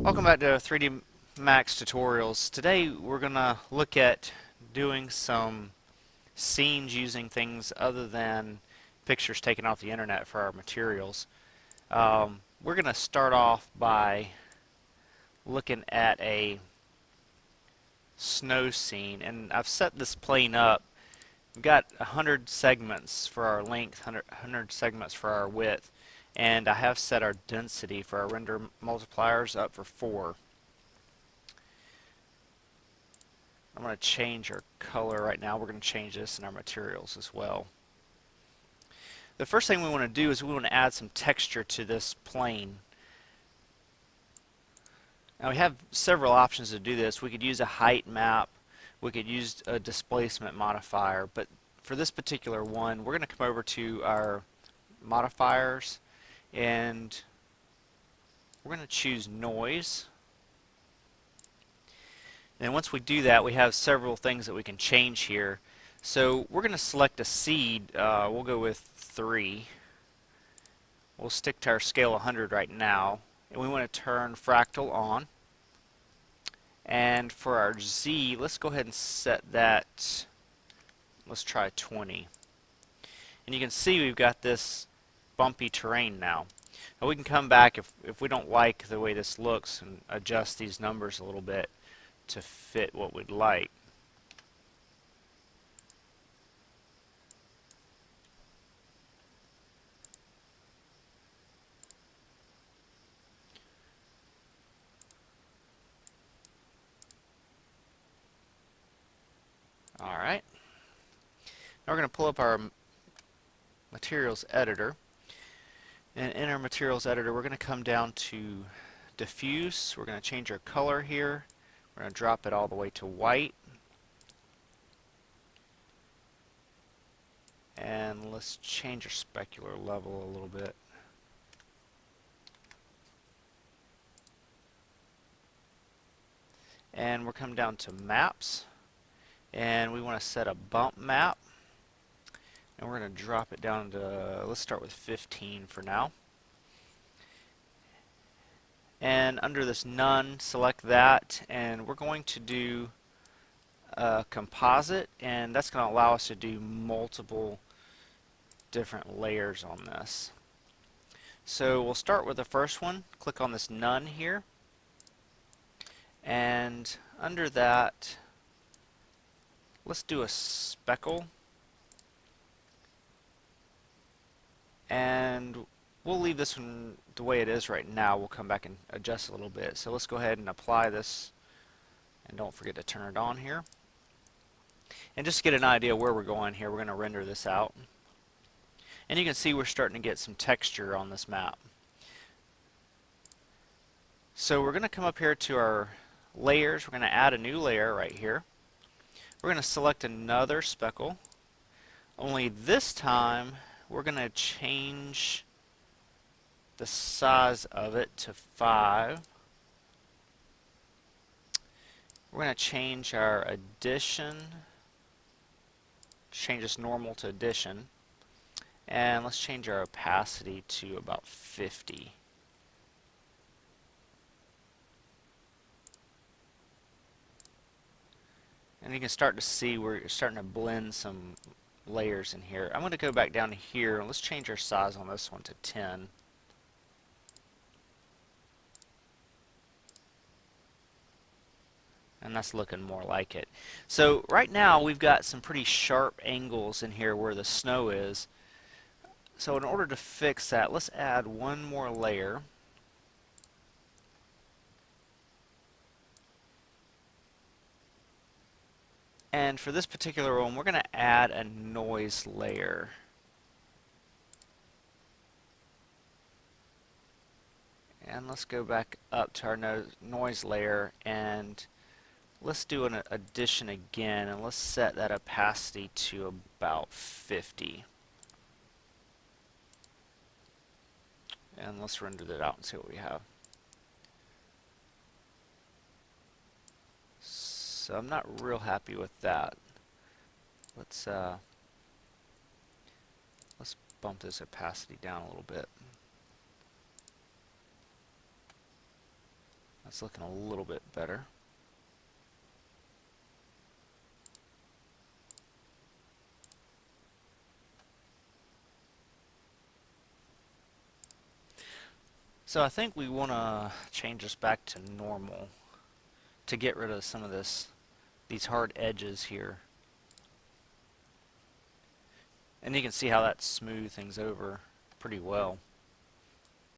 Welcome back to 3D Max Tutorials. Today we're going to look at doing some scenes using things other than pictures taken off the internet for our materials. We're going to start off by looking at a snow scene, and I've set this plane up. We've got 100 segments for our length, 100 segments for our width, and I have set our density for our render multipliers up for 4. I'm going to change our color right now. We're going to change this in our materials as well. The first thing we want to do is we want to add some texture to this plane. Now we have several options to do this. We could use a height map. We could use a displacement modifier. But for this particular one, we're going to come over to our modifiers and we're going to choose noise. And once we do that, we have several things that we can change here. So we're going to select a seed. We'll go with 3. We'll stick to our scale 100 right now. And we want to turn fractal on. And for our Z, let's go ahead and set that. Let's try 20. And you can see we've got this bumpy terrain now. Now we can come back if we don't like the way this looks and adjust these numbers a little bit to fit what we'd like. Alright. Now we're going to pull up our materials editor. And in our materials editor, we're going to come down to diffuse. We're going to change our color here. We're going to drop it all the way to white. And let's change our specular level a little bit. And we're coming down to maps. And we want to set a bump map. And we're going to drop it down to, let's start with 15 for now. And under this none, select that, and we're going to do a composite, and that's going to allow us to do multiple different layers on this. So we'll start with the first one. Click on this none here, and under that, let's do a speckle, and we'll leave this one the way it is right now. We'll come back and adjust a little bit. So let's go ahead and apply this, and don't forget to turn it on here. And just to get an idea where we're going here, we're going to render this out. And you can see we're starting to get some texture on this map. So we're going to come up here to our layers. We're going to add a new layer right here. We're going to select another speckle. Only this time we're going to change the size of it to 5. We're going to change our addition, change this normal to addition, and let's change our opacity to about 50. And you can start to see we're starting to blend some layers in here. I'm going to go back down to here and let's change our size on this one to 10. And that's looking more like it. So right now we've got some pretty sharp angles in here where the snow is. So in order to fix that, let's add one more layer. And for this particular one, we're going to add a noise layer. And let's go back up to our noise layer, and let's do an addition again, and let's set that opacity to about 50. And let's render that out and see what we have. So I'm not real happy with that. Let's bump this opacity down a little bit. That's looking a little bit better. So I think we want to change this back to normal to get rid of some of these hard edges here. And you can see how that smooths things over pretty well.